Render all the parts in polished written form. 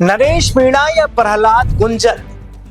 नरेश मीणा या प्रहलाद गुंजल,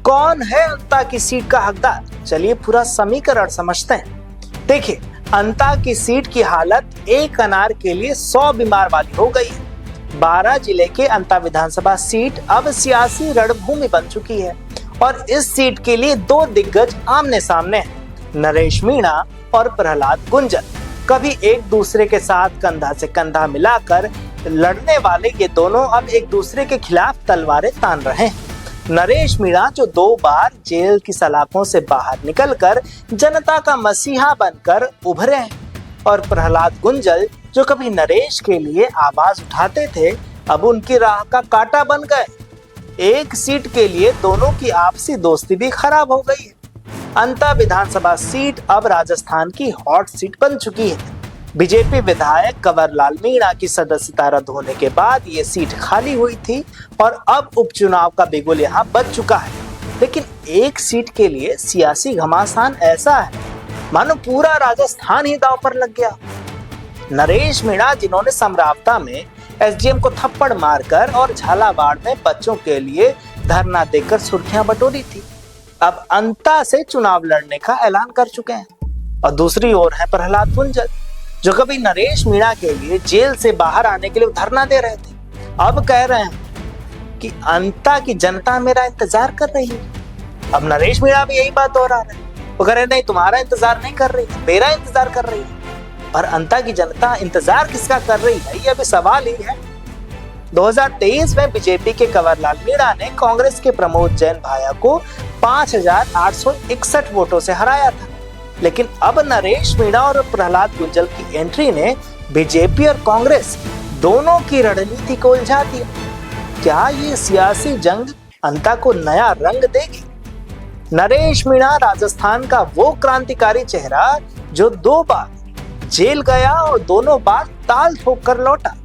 कौन है अंता की सीट का हकदार? चलिए पूरा समीकरण समझते हैं। देखिए, अंता की सीट की हालत एक अनार के लिए 100 बीमार वाली हो गई है। 12 जिले के अंता विधानसभा सीट अब सियासी रणभूमि बन चुकी है और इस सीट के लिए दो दिग्गज आमने सामने हैं, नरेश मीणा और प्रहलाद गुंजल। कभी एक दूसरे के साथ कंधा से कंधा मिलाकर लड़ने वाले ये दोनों अब एक दूसरे के खिलाफ तलवारें तान रहे हैं। नरेश मीणा जो 2 बार जेल की सलाखों से बाहर निकलकर जनता का मसीहा बनकर उभरे हैं, और प्रहलाद गुंजल जो कभी नरेश के लिए आवाज उठाते थे, अब उनकी राह का कांटा बन गए। एक सीट के लिए दोनों की आपसी दोस्ती भी खराब हो गई है। अंता विधानसभा सीट अब राजस्थान की हॉट सीट बन चुकी है। बीजेपी विधायक कंवरलाल मीणा की सदस्यता रद्द होने के बाद ये सीट खाली हुई थी और अब उपचुनाव का बिगुल यहाँ बज चुका है। लेकिन एक सीट के लिए सियासी घमासान ऐसा है मानो पूरा राजस्थान ही दांव पर लग गया। नरेश मीणा, जिन्होंने समरावता में एसडीएम को थप्पड़ मारकर और झालावाड़ में बच्चों के लिए धरना देकर सुर्खियां बटोरी थी, अब अंता से चुनाव लड़ने का ऐलान कर चुके हैं। और दूसरी ओर है प्रहलाद गुंजल, जो कभी नरेश मीणा के लिए जेल से बाहर आने के लिए धरना दे रहे थे, अब कह रहे हैं कि अंता की जनता मेरा इंतजार कर रही है। अब नरेश मीणा भी यही बात दोहरा रहे हैं। वो कह रहे नहीं, तुम्हारा इंतजार नहीं कर रही, मेरा इंतजार कर रही है। और अंता की जनता इंतजार किसका कर रही है, ये अभी सवाल ही है। 2023 में बीजेपी के कंवरलाल मीणा ने कांग्रेस के प्रमोद जैन भाया को 5,861 वोटों से हराया था। लेकिन अब नरेश मीणा और प्रहलाद गुंजल की एंट्री ने बीजेपी और कांग्रेस दोनों की रणनीति को उलझा दिया। क्या ये सियासी जंग अंता को नया रंग देगी? नरेश मीणा राजस्थान का वो क्रांतिकारी चेहरा जो 2 बार जेल गया और दोनों बार ताल ठोक कर लौटा।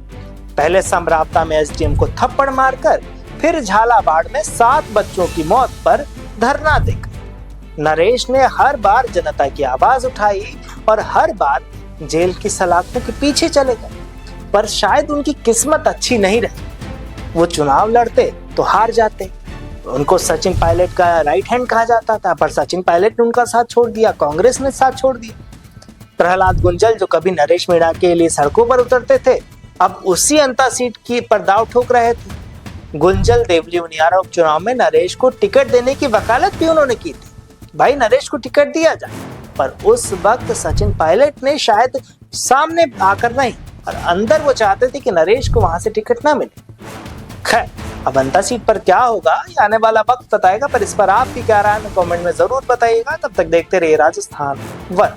पहले समरावता में एसडीएम को थप्पड़ मारकर, फिर झालावाड़ में 7 बच्चों की मौत पर धरना देकर। नरेश ने हर बार जनता की आवाज उठाई और हर बार जेल की सलाखों के पीछे चले गए, पर शायद उनकी किस्मत अच्छी नहीं रही। वो चुनाव लड़ते तो हार जाते। उनको सचिन पायलट का राइट हैंड कहा जाता था, पर सचिन पायलट ने उनका साथ छोड़ दिया, कांग्रेस ने साथ छोड़ दिया। प्रहलाद गुंजल जो कभी नरेश मीणा के लिए सड़कों पर उतरते थे, अब उसी अंता सीट की पर दांव ठोक रहे थे। गुंजल देवली उनियारा उपचुनाव में नरेश को टिकट देने की वकालत भी उन्होंने की थी, भाई नरेश को टिकट दिया जाए, पर उस वक्त सचिन पायलट ने शायद सामने आकर नहीं, और अंदर वो चाहते थे कि नरेश को वहां से टिकट ना मिले। खैर, अब अंता सीट पर क्या होगा ये आने वाला वक्त बताएगा, पर इस पर आपकी क्या राय है कमेंट में जरूर बताइएगा। तब तक देखते रहिए राजस्थान वन।